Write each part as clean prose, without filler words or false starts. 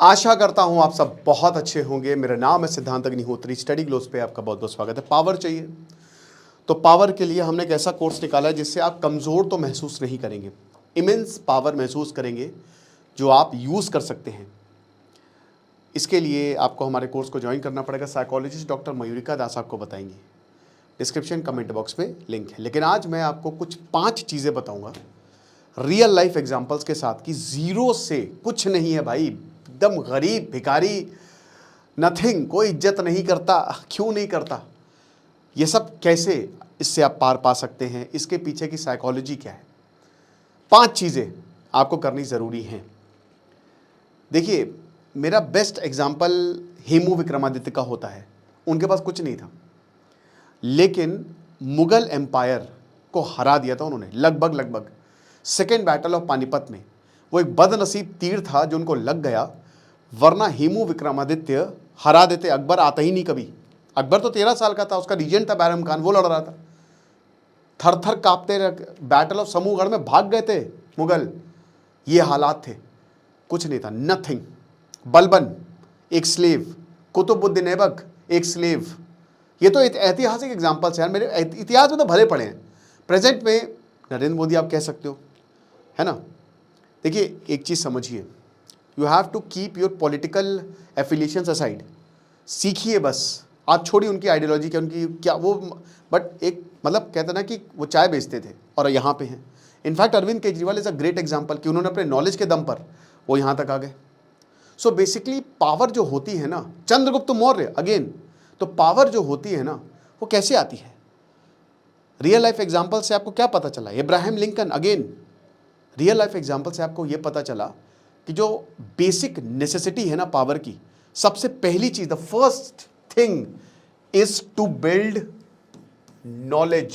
आशा करता हूं आप सब बहुत अच्छे होंगे। मेरा नाम है सिद्धांत अग्निहोत्री। स्टडी ग्लोस पे आपका बहुत बहुत स्वागत है। पावर चाहिए तो पावर के लिए हमने एक ऐसा कोर्स निकाला है जिससे आप कमज़ोर तो महसूस नहीं करेंगे, इमेंस पावर महसूस करेंगे जो आप यूज़ कर सकते हैं। इसके लिए आपको हमारे कोर्स को ज्वाइन करना पड़ेगा। साइकोलॉजिस्ट डॉक्टर मयूरिका दास आपको बताएंगे। डिस्क्रिप्शन कमेंट बॉक्स में लिंक है। लेकिन आज मैं आपको कुछ 5 चीज़ें बताऊंगा रियल लाइफ एग्जांपल्स के साथ कि ज़ीरो से कुछ नहीं है भाई, एकदम गरीब भिखारी, नथिंग, कोई इज्जत नहीं करता। क्यों नहीं करता? ये सब कैसे इससे आप पार पा सकते हैं, इसके पीछे की साइकोलॉजी क्या है। 5 चीज़ें आपको करनी ज़रूरी हैं। देखिए, मेरा बेस्ट एग्जाम्पल हेमू विक्रमादित्य का होता है। उनके पास कुछ नहीं था, लेकिन मुगल एम्पायर को हरा दिया था उन्होंने लगभग सेकेंड बैटल ऑफ पानीपत में। वो एक बदनसीब तीर था जो उनको लग गया, वरना हेमू विक्रमादित्य हरा देते। अकबर आता ही नहीं कभी। अकबर तो 13 साल का था, उसका रीजेंट था बैरम खान, वो लड़ रहा था। थर थर कांपते बैटल ऑफ समूहगढ़ में भाग गए थे मुगल। ये हालात थे, कुछ नहीं था, नथिंग। बलबन एक स्लेव, कुतुबुद्दीन ऐबक एक स्लेव। ये तो ऐतिहासिक एग्जाम्पल्स हैं यार, मेरे इतिहास में तो भले पड़े हैं। प्रेजेंट में नरेंद्र मोदी आप कह सकते हो, है ना। देखिए, एक चीज़ समझिए, you have to keep your political affiliations aside. सीखिए बस, आप छोड़िए उनकी आइडियोलॉजी क्या, उनकी क्या वो, बट एक मतलब कहते ना कि वो चाय बेचते थे और यहाँ पे हैं। In fact Arvind Kejriwal is a great example कि उन्होंने अपने नॉलेज के दम पर वो यहाँ तक आ गए। सो बेसिकली पावर जो होती है ना, चंद्रगुप्त मौर्य अगेन, तो पावर जो होती है ना वो कैसे आती है? रियल लाइफ एग्जाम्पल से आपको क्या पता चला? Ibrahim Lincoln again, real life example से आपको ये पता चला कि जो बेसिक नेसेसिटी है ना पावर की, सबसे पहली चीज, the first thing is to build knowledge.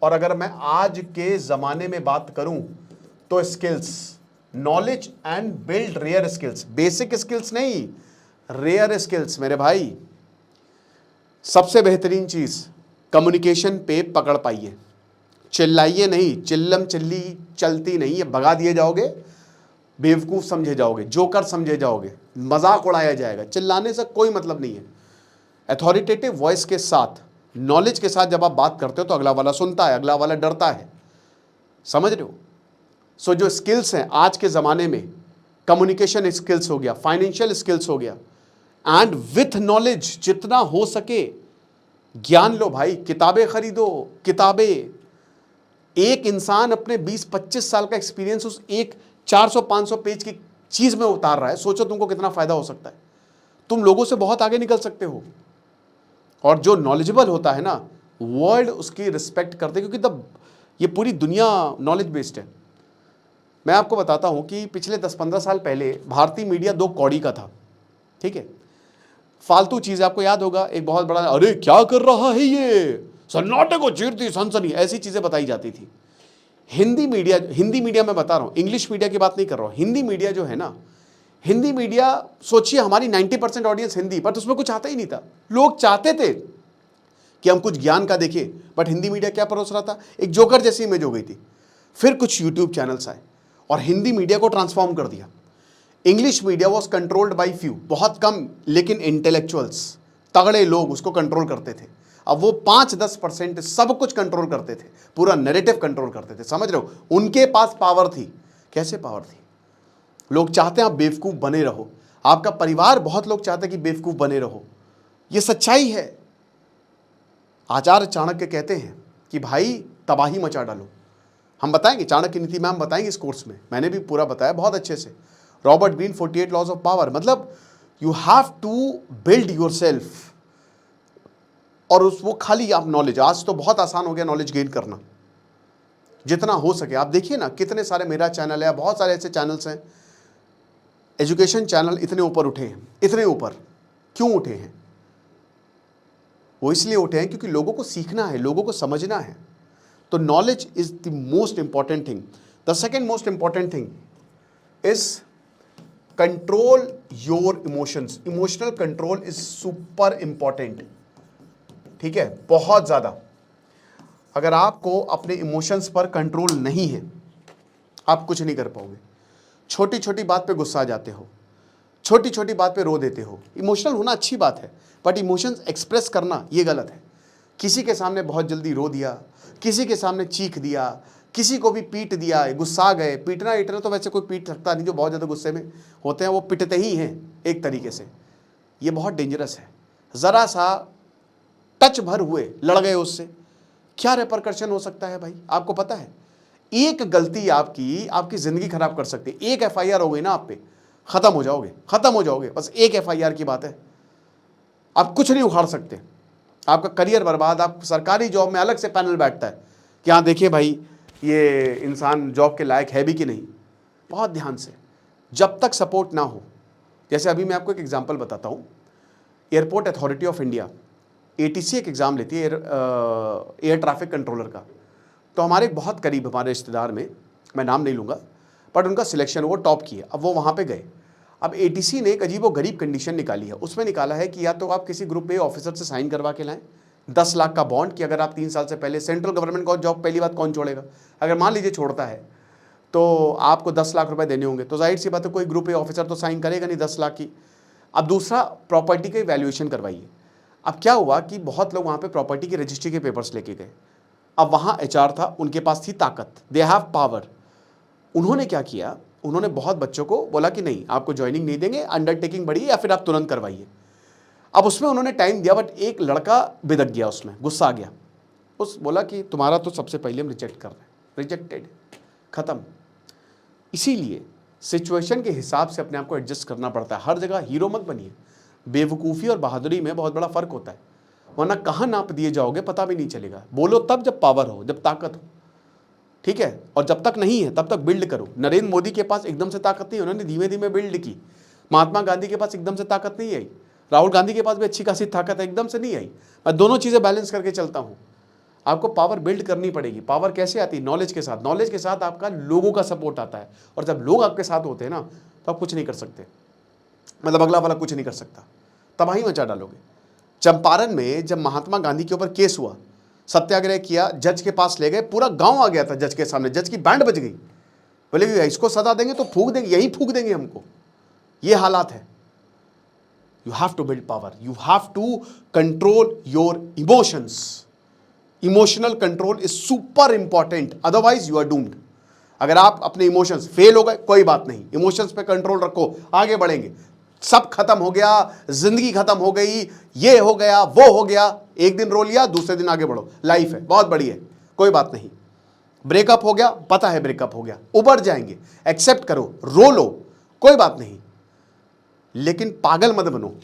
और अगर मैं आज के जमाने में बात करूं तो skills, knowledge and build rare skills. Basic skills नहीं, रेयर स्किल्स मेरे भाई। सबसे बेहतरीन चीज, कम्युनिकेशन पे पकड़ पाइए। चिल्लाइए नहीं, चिल्लम चिल्ली चलती नहीं है। भगा दिए जाओगे, बेवकूफ़ समझे जाओगे, जोकर समझे जाओगे, मजाक उड़ाया जाएगा। चिल्लाने से कोई मतलब नहीं है। अथॉरिटेटिव वॉइस के साथ, नॉलेज के साथ जब आप बात करते हो तो अगला वाला सुनता है, अगला वाला डरता है। समझ रहे हो? सो जो स्किल्स हैं आज के ज़माने में, कम्युनिकेशन स्किल्स हो गया, फाइनेंशियल स्किल्स हो गया, एंड विथ नॉलेज जितना हो सके ज्ञान लो भाई। किताबें खरीदो, किताबें। एक इंसान अपने 20-25 साल का एक्सपीरियंस उस एक 400-500 पेज की चीज में उतार रहा है। सोचो तुमको कितना फायदा हो सकता है। तुम लोगों से बहुत आगे निकल सकते हो। और जो नॉलेजेबल होता है ना, वर्ल्ड उसकी रिस्पेक्ट करते हैं, क्योंकि तब ये पूरी दुनिया नॉलेज बेस्ड है। मैं आपको बताता हूं कि पिछले 10-15 साल पहले भारतीय मीडिया 2 कौड़ी का था, ठीक है। फालतू चीज, आपको याद होगा, एक बहुत बड़ा, अरे क्या कर रहा है ये, सन्नाटे को चीरती सनसनी, ऐसी चीजें बताई जाती थी। हिंदी मीडिया मैं बता रहा हूं, इंग्लिश मीडिया की बात नहीं कर रहा हूं। हिंदी मीडिया जो है ना, हिंदी मीडिया, सोचिए हमारी 90% ऑडियंस हिंदी, बट उसमें कुछ आता ही नहीं था। लोग चाहते थे कि हम कुछ ज्ञान का देखें, बट हिंदी मीडिया क्या परोस रहा था? एक जोकर जैसी इमेज हो गई थी। फिर कुछ यूट्यूब चैनल्स आए और हिंदी मीडिया को ट्रांसफॉर्म कर दिया। English media was controlled by few, बहुत कम, लेकिन इंटेलेक्चुअल्स, तगड़े लोग उसको कंट्रोल करते थे। अब वो 5-10% सब कुछ कंट्रोल करते थे, पूरा नैरेटिव कंट्रोल करते थे। समझ रहे हो? उनके पास पावर थी। कैसे पावर थी? लोग चाहते हैं आप बेवकूफ़ बने रहो, आपका परिवार, बहुत लोग चाहते हैं कि बेवकूफ़ बने रहो। ये सच्चाई है। आचार्य चाणक्य कहते हैं कि भाई तबाही मचा डालो। हम बताएंगे चाणक्य नीति में, हम बताएंगे इस कोर्स में, मैंने भी पूरा बताया बहुत अच्छे से। Robert Greene 48 laws of power, मतलब you have to build your self. और वो खाली आप नॉलेज, आज तो बहुत आसान हो गया नॉलेज गेन करना, जितना हो सके। आप देखिए ना, कितने सारे मेरा चैनल है, बहुत सारे ऐसे चैनल्स हैं, एजुकेशन चैनल इतने ऊपर उठे हैं। इतने ऊपर क्यों उठे हैं? वो इसलिए उठे हैं क्योंकि लोगों को सीखना है, लोगों को समझना है। तो knowledge is the most important thing. The second most important thing is control your emotions. Emotional control is super important, ठीक है, बहुत ज़्यादा। अगर आपको अपने इमोशंस पर कंट्रोल नहीं है, आप कुछ नहीं कर पाओगे। छोटी छोटी बात पे गुस्सा आ जाते हो, छोटी छोटी बात पे रो देते हो। इमोशनल होना अच्छी बात है, बट इमोशंस एक्सप्रेस करना ये गलत है। किसी के सामने बहुत जल्दी रो दिया, किसी के सामने चीख दिया, किसी को भी पीट दिया, गुस्सा गए। पीटना ईटना तो वैसे कोई पीट सकता नहीं, जो बहुत ज़्यादा गुस्से में होते हैं वो पिटते ही हैं एक तरीके से। ये बहुत डेंजरस है। ज़रा सा टच भर हुए, लड़ गए उससे, क्या रेपरकशन हो सकता है भाई, आपको पता है। एक गलती आपकी आपकी ज़िंदगी खराब कर सकती है। एक FIR हो गई ना आप पे, ख़त्म हो जाओगे, ख़त्म हो जाओगे। बस एक FIR की बात है, आप कुछ नहीं उखाड़ सकते, आपका करियर बर्बाद। आप सरकारी जॉब में अलग से पैनल बैठता है कि हाँ देखिए भाई ये इंसान जॉब के लायक है भी कि नहीं। बहुत ध्यान से, जब तक सपोर्ट ना हो। जैसे अभी मैं आपको एक एग्जांपल बताता हूँ। Airport authority of India ATC एक एग्ज़ाम लेती है एयर ट्रैफिक कंट्रोलर का। तो हमारे बहुत करीब हमारे रिश्तेदार में, मैं नाम नहीं लूँगा, बट उनका सिलेक्शन वो टॉप किया। अब वो वहाँ पे गए। अब ATC ने एक अजीब व गरीब कंडीशन निकाली है। उसमें निकाला है कि या तो आप किसी ग्रुप ए ऑफिसर से साइन करवा के लाएं 10 लाख का बॉन्ड, कि अगर आप 3 साल से पहले, सेंट्रल गवर्नमेंट का जॉब पहली बात कौन छोड़ेगा, अगर मान लीजिए छोड़ता है तो आपको 10 लाख रुपए देने होंगे। तो जाहिर सी बात है कोई ग्रुप ए ऑफिसर तो साइन करेगा नहीं 10 लाख की। अब दूसरा, प्रॉपर्टी की वैल्यूएशन करवाइए। अब क्या हुआ कि बहुत लोग वहाँ पे प्रॉपर्टी की रजिस्ट्री के पेपर्स लेके गए। अब वहाँ HR था, उनके पास थी ताकत, दे हैव पावर। उन्होंने क्या किया, उन्होंने बहुत बच्चों को बोला कि नहीं आपको ज्वाइनिंग नहीं देंगे, अंडरटेकिंग बढ़ी है या फिर आप तुरंत करवाइए। अब उसमें उन्होंने टाइम दिया, बट एक लड़का बिदक गया, उसमें गुस्सा आ गया। उस बोला कि तुम्हारा तो सबसे पहले हम रिजेक्ट कर रहे हैं, रिजेक्टेड, ख़त्म। इसीलिए सिचुएशन के हिसाब से अपने आप को एडजस्ट करना पड़ता है। हर जगह हीरो मत बनिए। बेवकूफ़ी और बहादुरी में बहुत बड़ा फ़र्क होता है, वरना कहाँ नाप दिए जाओगे पता भी नहीं चलेगा। बोलो तब जब पावर हो, जब ताकत हो, ठीक है। और जब तक नहीं है तब तक बिल्ड करो। नरेंद्र मोदी के पास एकदम से ताकत नहीं, उन्होंने धीमे धीमे बिल्ड की। महात्मा गांधी के पास एकदम से ताकत नहीं आई। राहुल गांधी के पास भी अच्छी खासी ताकत है, एकदम से नहीं आई। मैं दोनों चीज़ें बैलेंस करके चलता हूँ। आपको पावर बिल्ड करनी पड़ेगी। पावर कैसे आती है? नॉलेज के साथ। नॉलेज के साथ आपका लोगों का सपोर्ट आता है, और जब लोग आपके साथ होते हैं ना तो आप कुछ नहीं कर सकते, मतलब अगला वाला कुछ नहीं कर सकता, तबाही मचा डालोगे। चंपारण में जब महात्मा गांधी के ऊपर केस हुआ, सत्याग्रह किया, जज के पास ले गए, पूरा गांव आ गया था जज के सामने, जज की बैंड बज गई। बोले कि इसको सजा देंगे तो फूंक देंगे, यही फूंक देंगे हमको। ये हालात है। You have to build power, you have to control your emotions. Emotional control is super important, otherwise you are doomed. अगर आप अपने इमोशंस फेल हो गए, कोई बात नहीं, इमोशंस पे कंट्रोल रखो, आगे बढ़ेंगे। सब खत्म हो गया, जिंदगी खत्म हो गई, ये हो गया वो हो गया, एक दिन रो लिया, दूसरे दिन आगे बढ़ो। लाइफ है, बहुत बड़ी है, कोई बात नहीं। ब्रेकअप हो गया, पता है ब्रेकअप हो गया, उबर जाएंगे, एक्सेप्ट करो, रो लो, कोई बात नहीं, लेकिन पागल मत बनो,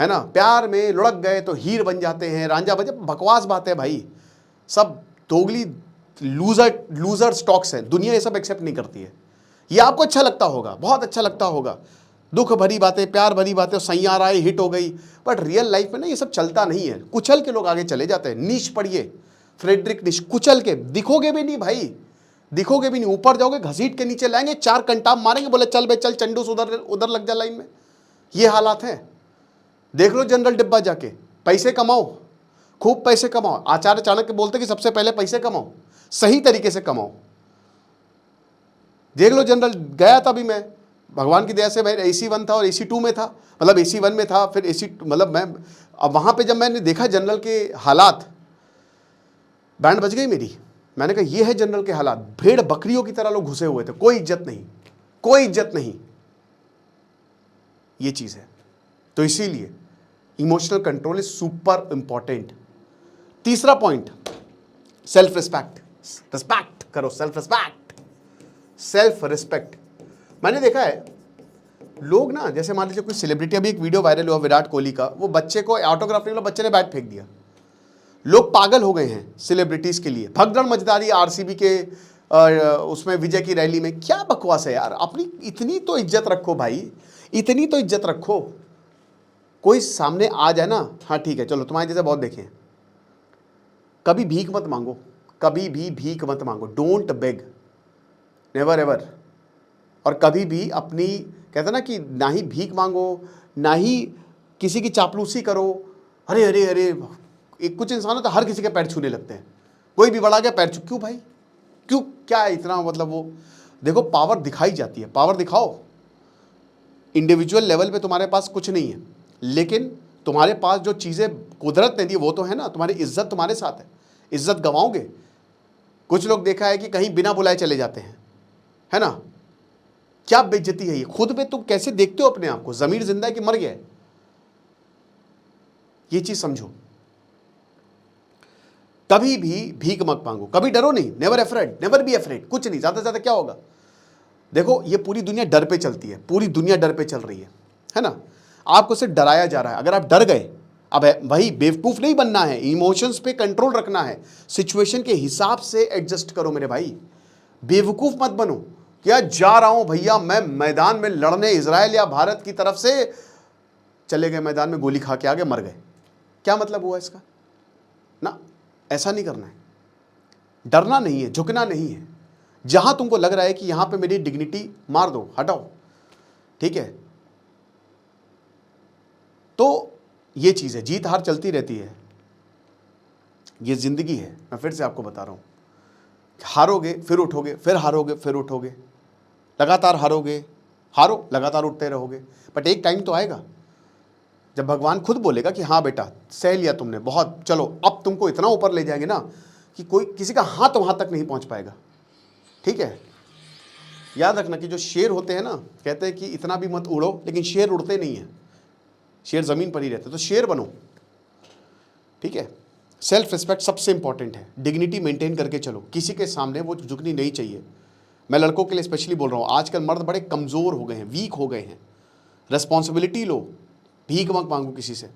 है ना। प्यार में लुढ़क गए तो हीर बन जाते हैं, रांझा बन जाते, बकवास बात है भाई। सब दोगली लूजर स्टॉक्स हैं, दुनिया ये सब एक्सेप्ट नहीं करती है। ये आपको अच्छा लगता होगा, बहुत अच्छा लगता होगा, दुख भरी बातें, प्यार भरी बातें, सैयारा आए, हिट हो गई, बट रियल लाइफ में ना ये सब चलता नहीं है। कुचल के लोग आगे चले जाते हैं। नीश पढ़िए, फ्रेडरिक नीश, कुचल के, दिखोगे भी नहीं भाई, दिखोगे भी नहीं, ऊपर जाओगे घसीट के नीचे लाएंगे, 4 कंटाम मारेंगे, बोले चल बे चल चंडूस, उधर लग जा लाइन में। ये हालात हैं। देख लो जनरल डिब्बा जाके, पैसे कमाओ, खूब पैसे कमाओ। आचार्य चाणक्य बोलते कि सबसे पहले पैसे कमाओ, सही तरीके से कमाओ। देख लो जनरल, गया था अभी मैं, भगवान की दया से मैं AC1 था और AC2 में था, मतलब AC1 में था, फिर AC, मतलब मैं अब वहाँ पे जब मैंने देखा जनरल के हालात, बैंड बज गई मेरी। मैंने कहा ये है जनरल के हालात, भेड़ बकरियों की तरह लोग घुसे हुए थे, कोई इज्जत नहीं, कोई इज्जत नहीं। ये चीज़ है। तो इसीलिए emotional control is super important. तीसरा पॉइंट, सेल्फ रिस्पेक्ट। रिस्पेक्ट करो, सेल्फ रिस्पेक्ट, सेल्फ रिस्पेक्ट। मैंने देखा है लोग ना, जैसे मान लीजिए कोई सेलिब्रिटी, अभी एक वीडियो वायरल हुआ विराट कोहली का, वो बच्चे को ऑटोग्राफ नहीं मिला, बच्चे ने बैट फेंक दिया। लोग पागल हो गए हैं सेलिब्रिटीज के लिए। भगदड़ मचदारी RCB के उसमें विजय की रैली में, क्या बकवास है यार। अपनी इतनी तो इज्जत रखो भाई, इतनी तो इज्जत रखो। कोई सामने आ जाए ना, हाँ ठीक है चलो, तुम्हारे जैसे बहुत देखे हैं, कभी भीख मत मांगो, कभी भी भीख मत मांगो, डोंट बेग, नेवर एवर। और कभी भी अपनी, कहते ना कि ना ही भीख मांगो, ना ही किसी की चापलूसी करो। अरे अरे अरे, एक कुछ इंसान तो हर किसी के पैर छूने लगते हैं, कोई भी बड़ा गया पैर छू, क्यों भाई, क्यों, क्या है इतना, मतलब वो देखो पावर दिखाई जाती है, पावर दिखाओ। इंडिविजुअल लेवल पे तुम्हारे पास कुछ नहीं है, लेकिन तुम्हारे पास जो चीज़ें कुदरत ने दी वो तो है ना, तुम्हारी इज्जत तुम्हारे साथ है। इज्जत गंवाओगे? कुछ लोग देखा है कि कहीं बिना बुलाए चले जाते हैं, है ना। क्या बेइज्जती है ये। खुद पे तुम कैसे देखते हो अपने आप को? ज़मीर जिंदा है कि मर गया है? ये चीज़ समझो। कभी भी भीख मत मांगो, कभी डरो नहीं। Never afraid, never be afraid. कुछ नहीं, ज़्यादा से ज़्यादा क्या होगा? देखो, ये पूरी दुनिया डर पे चलती है, पूरी दुनिया डर पे चल रही है ना। आपको सिर्फ डराया जा रहा है। अगर आप डर गए, अब वही बेवकूफ़ नहीं बनना है, इमोशंस पे कंट्रोल रखना है, सिचुएशन के हिसाब से एडजस्ट करो मेरे भाई। बेवकूफ़ मत बनो। क्या जा रहा हूं भैया मैं मैदान में लड़ने, इजराइल या भारत की तरफ से, चले गए मैदान में, गोली खा के आगे मर गए, क्या मतलब हुआ इसका? ना, ऐसा नहीं करना है। डरना नहीं है, झुकना नहीं है। जहां तुमको लग रहा है कि यहां पे मेरी डिग्निटी, मार दो, हटाओ, ठीक है। तो ये चीज़ है, जीत हार चलती रहती है, ये जिंदगी है। मैं फिर से आपको बता रहा हूं, हारोगे फिर उठोगे, फिर हारोगे फिर उठोगे, लगातार हारोगे, हारो, लगातार उठते रहोगे। बट एक टाइम तो आएगा जब भगवान खुद बोलेगा कि हाँ बेटा, सह लिया तुमने बहुत, चलो अब तुमको इतना ऊपर ले जाएंगे ना कि कोई, किसी का हाथ वहां तक नहीं पहुंच पाएगा, ठीक है। याद रखना कि जो शेर होते हैं ना, कहते हैं कि इतना भी मत उड़ो, लेकिन शेर उड़ते नहीं है, शेर ज़मीन पर ही रहते। तो शेर बनो, ठीक है। सेल्फ रिस्पेक्ट सबसे इंपॉर्टेंट है, डिग्निटी मेंटेन करके चलो, किसी के सामने वो झुकनी नहीं चाहिए। मैं लड़कों के लिए स्पेशली बोल रहा हूँ, आजकल मर्द बड़े कमज़ोर हो गए हैं, वीक हो गए हैं। रिस्पॉन्सिबिलिटी लो, भीख मत मांगो किसी से।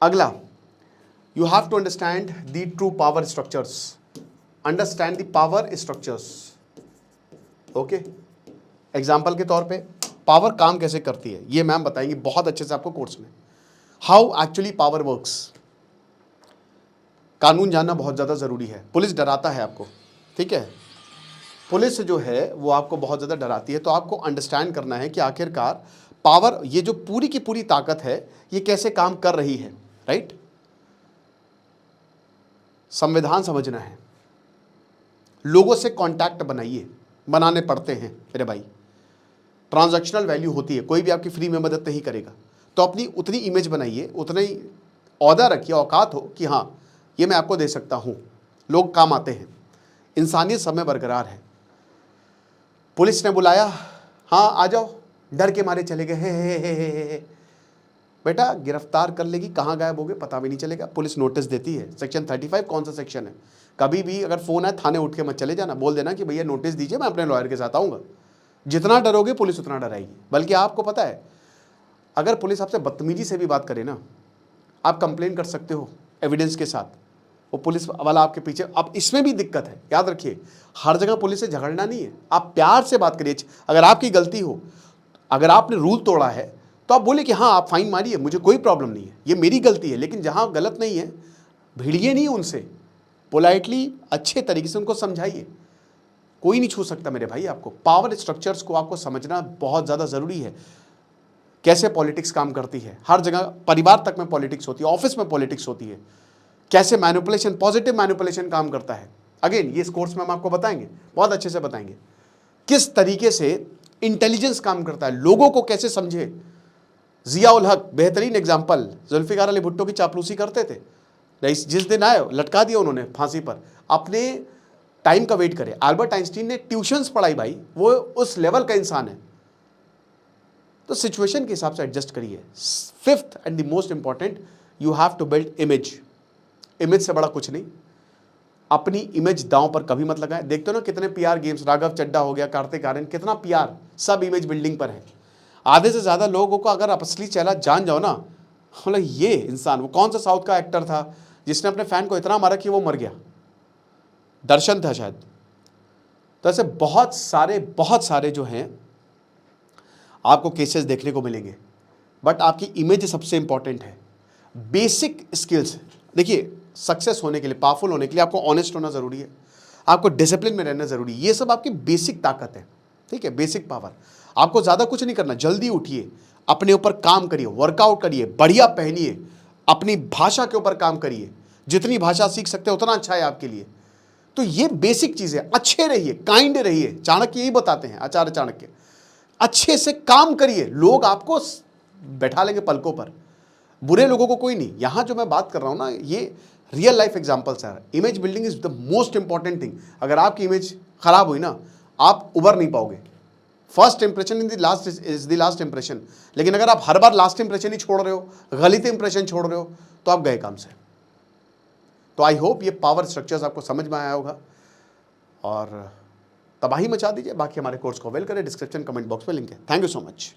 अगला, you have to understand the true power structures. Understand the power structures, okay. Example के तौर पे पावर काम कैसे करती है ये मैम बताएंगी बहुत अच्छे से आपको कोर्स में। How actually power works. कानून जानना बहुत ज़्यादा ज़रूरी है। पुलिस डराता है आपको, ठीक है, पुलिस जो है वो आपको बहुत ज़्यादा डराती है। तो आपको अंडरस्टैंड करना है कि आखिरकार पावर, ये जो पूरी की पूरी ताकत है, ये कैसे काम कर रही है, राइट। संविधान समझना है, लोगों से कांटेक्ट बनाइए, बनाने पड़ते हैं मेरे भाई। ट्रांजैक्शनल वैल्यू होती है, कोई भी आपकी फ्री में मदद नहीं करेगा। तो अपनी उतनी इमेज बनाइए, उतना ही औहदा रखिए, औकात हो कि हाँ ये मैं आपको दे सकता हूँ, लोग काम आते हैं। इंसानियत सब में बरकरार है। पुलिस ने बुलाया, हाँ आ जाओ, डर के मारे चले गए, हे। बेटा गिरफ्तार कर लेगी, कहाँ गायब हो गए पता भी नहीं चलेगा। पुलिस नोटिस देती है, सेक्शन 35 कौन सा सेक्शन है। कभी भी अगर फ़ोन आए थाने उठ के मत चले जाना, बोल देना कि भैया नोटिस दीजिए, मैं अपने लॉयर के साथ आऊँगा। जितना डरोगे पुलिस उतना डराएगी। बल्कि आपको पता है, अगर पुलिस आपसे बदतमीजी से भी बात करे ना, आप कंप्लेन कर सकते हो एविडेंस के साथ, वो पुलिस वाला आपके पीछे। अब इसमें भी दिक्कत है, याद रखिए, हर जगह पुलिस से झगड़ना नहीं है, आप प्यार से बात करिए। अगर आपकी गलती हो, अगर आपने रूल तोड़ा है, तो आप बोले कि हाँ आप फाइन मारिए, मुझे कोई प्रॉब्लम नहीं है, ये मेरी गलती है। लेकिन जहाँ गलत नहीं है, भिड़िए नहीं उनसे, पोलाइटली अच्छे तरीके से उनको समझाइए। कोई नहीं छू सकता मेरे भाई आपको। पावर स्ट्रक्चर्स को आपको समझना बहुत ज़्यादा ज़रूरी है। कैसे पॉलिटिक्स काम करती है, हर जगह, परिवार तक में पॉलिटिक्स होती है, ऑफिस में पॉलिटिक्स होती है। कैसे मैनिपुलेशन, पॉजिटिव मैनिपुलेशन काम करता है। अगेन ये इस कोर्स में हम आपको बताएंगे, बहुत अच्छे से बताएंगे किस तरीके से इंटेलिजेंस काम करता है, लोगों को कैसे समझे। जिया उल हक बेहतरीन एग्जाम्पल, जुल्फिकार अली भुट्टो की चापलूसी करते थे, जिस दिन आए लटका दिया उन्होंने फांसी पर। अपने टाइम का वेट करे। अल्बर्ट आइंस्टीन ने ट्यूशंस पढ़ाई भाई, वो उस लेवल का इंसान है। तो सिचुएशन के हिसाब से एडजस्ट करिए। Fifth and the most important, you have to build image. Image से बड़ा कुछ नहीं। अपनी इमेज दांव पर कभी मत लगाएं। देखते हो ना कितने पीआर गेम्स, राघव चड्डा हो गया, कार्तिक आर्यन, कितना पीआर, सब इमेज बिल्डिंग पर है। आधे से ज़्यादा लोगों को अगर आप असली चेहरा जान जाओ ना, मतलब ये इंसान, वो कौन सा साउथ का एक्टर था जिसने अपने फैन को इतना मारा कि वो मर गया, दर्शन था शायद। तो ऐसे बहुत सारे जो हैं आपको केसेस देखने को मिलेंगे। बट आपकी इमेज सबसे इंपॉर्टेंट है। बेसिक स्किल्स, देखिए सक्सेस होने के लिए, पावरफुल होने के लिए आपको ऑनेस्ट होना ज़रूरी है, आपको डिसिप्लिन में रहना ज़रूरी है। ये सब आपकी बेसिक ताकत है, ठीक है, बेसिक पावर। आपको ज़्यादा कुछ नहीं करना, जल्दी उठिए, अपने ऊपर काम करिए, वर्कआउट करिए, बढ़िया पहनिए, अपनी भाषा के ऊपर काम करिए। जितनी भाषा सीख सकते हो उतना अच्छा है आपके लिए। तो ये बेसिक चीज़ें, अच्छे रहिए, काइंड रहिए। चाणक्य यही बताते हैं, आचार्य चाणक्य, अच्छे से काम करिए, लोग आपको बैठा लेंगे पलकों पर, बुरे लोगों को कोई नहीं। यहां जो मैं बात कर रहा हूं ना, ये रियल लाइफ एग्जांपल्स है। Image building is the most important thing. अगर आपकी इमेज खराब हुई ना, आप उबर नहीं पाओगे। First impression in the last is the last impression. लेकिन अगर आप हर बार लास्ट इंप्रेशन ही छोड़ रहे हो, गलत इंप्रेशन छोड़ रहे हो, तो आप गए काम से। तो आई होप ये पावर स्ट्रक्चर्स आपको समझ में आया होगा और तबाही मचा दीजिए। बाकी हमारे कोर्स को अवेल करें, डिस्क्रिप्शन कमेंट बॉक्स में लिंक है। Thank you so much.